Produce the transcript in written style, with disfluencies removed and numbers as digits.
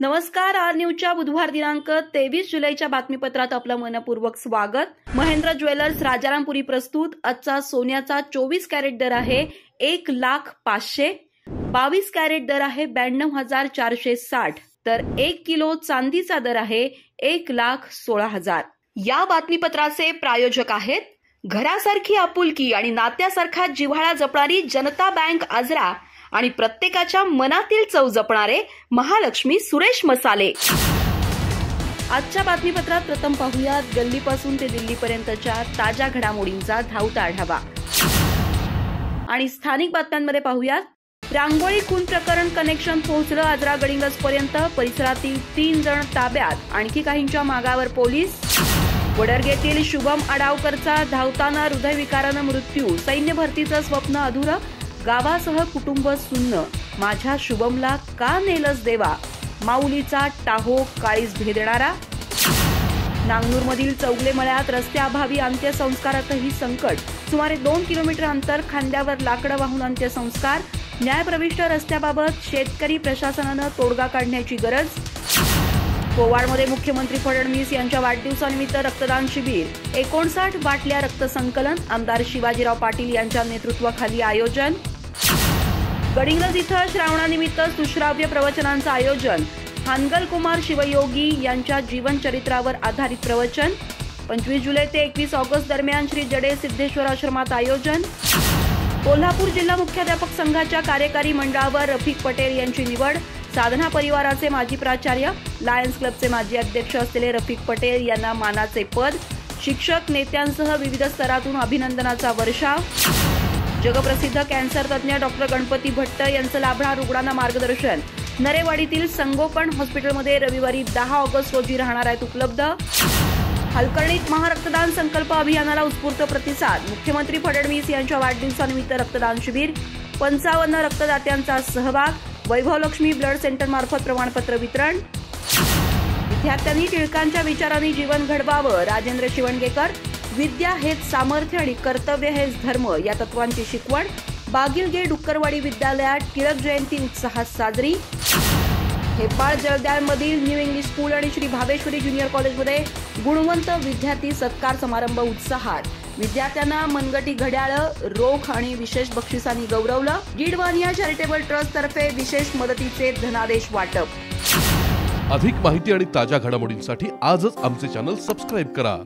नमस्कार, आर न्यूजच्या बुधवार दिनांक 23 जुलैच्या बातमीपत्रात आपलं मनपूर्वक स्वागत। महेंद्र ज्वेलर्स राजारामपुरी प्रस्तुत आजचा सोन्याचा 24 कॅरेट दर आहे 1,05,000, 22 कॅरेट दर आहे 92,460, तर 1 किलो चांदीचा दर आहे 1,16,000। या बातमीपत्राचे प्रायोजक आहेत घरासारखी आपुलकी आणि नात्यासारखा जिव्हाळा जपणारी जनता बँक आजरा आणि प्रत्येकाच्या मनातील चव जपणारे महालक्ष्मी सुरेश मसाले। आजच्या बातमीपत्रात प्रथम पाहूयात गल्लीपासून ते दिल्लीपर्यंतच्या ताज्या घडामोडींचा धावता आढावा आणि स्थानिक बातम्यांमध्ये पाहूयात रांगोळी खून प्रकरण कनेक्शन पोहोचलं आजरा गडिंग्लजपर्यंत, परिसरातील 3 जण ताब्यात, आणखी काहींच्या मागावर पोलीस। वडरगेतील शुभम आडावकरचा धावताना हृदयविकारानं मृत्यू, सैन्य भरतीचं स्वप्न अधुरं, गावासह कुटुंब सुन्न, माझ्या शुभमला का नेलस देवा, माऊलीचा टाहो काळीज भेदणारा। नांगनूरमधील चौगले मळ्यात रस्त्याअभावी अंत्यसंस्कारातही संकट, सुमारे 2 किलोमीटर अंतर खांद्यावर लाकडं वाहून अंत्यसंस्कार, न्यायप्रविष्ट रस्त्याबाबत शेतकरी प्रशासनानं तोडगा काढण्याची गरज। कोवाडमध्ये मुख्यमंत्री फडणवीस यांच्या वाढदिवसानिमित्त रक्तदान शिबिर, 59 बाटल्या रक्त संकलन, आमदार शिवाजीराव पाटील यांच्या नेतृत्वाखाली आयोजन। गडिंग्लज इथं श्रावणानिमित्त सुश्राव्य प्रवचनांचं आयोजन, हानगलकुमार शिवयोगी यांच्या जीवनचरित्रावर आधारित प्रवचन। 25 जुलै ते 21 ऑगस्ट दरम्यान श्री जडे सिद्धेश्वर आश्रमात आयोजन। कोल्हापूर जिल्हा मुख्याध्यापक संघाच्या कार्यकारी मंडळावर रफिक पटेल यांची निवड, साधना परिवाराचे माजी प्राचार्य, लायन्स क्लबचे माजी अध्यक्ष असलेले रफिक पटेल यांना मानाचे पद, शिक्षक नेत्यांसह विविध स्तरातून अभिनंदनाचा वर्षाव। जगप्रसिद्ध कॅन्सर तज्ज्ञ डॉक्टर गणपती भट्ट यांचं लाभणार रुग्णांना मार्गदर्शन, नरेवाडीतील संगोपन हॉस्पिटलमध्ये रविवारी 10 ऑगस्ट रोजी राहणार आहेत उपलब्ध। हलकर्णीत महारक्तदान संकल्प अभियानाला उत्स्फूर्त प्रतिसाद, मुख्यमंत्री फडणवीस यांच्या वाढदिवसानिमित्त रक्तदान शिबिर, 55 रक्तदात्यांचा सहभाग, वैभवलक्ष्मी ब्लड सेंटर मार्फत प्रमाणपत्र वितरण। विद्यार्थ्यांनी टिळकांच्या विचारांनी जीवन घडवावं, राजेंद्र शिवणगेकर, विद्या हेच सामर्थ्य आणि कर्तव्य हेच धर्म या तत्वांची शिकवण, बागिलगे डुक्करवाडी विद्यालयात टिळक जयंती उत्साहात साजरी। हेब्बाळ जळगावमधील न्यू इंग्लिश स्कूल आणि श्री भावेश्वरी ज्युनियर कॉलेजमध्ये गुणवंत विद्यार्थी सत्कार समारंभ उत्साहात, विद्यार्थ्यांना मनगटी घड्याळं, रोख आणि विशेष बक्षिसांनी गौरवलं। गिडवानिया चॅरिटेबल ट्रस्ट तर्फे विशेष मदतीचे धनादेश वाटप। अधिक माहिती आणि ताज्या घडामोडींसाठी आजच आमचे चॅनल सबस्क्राइब करा।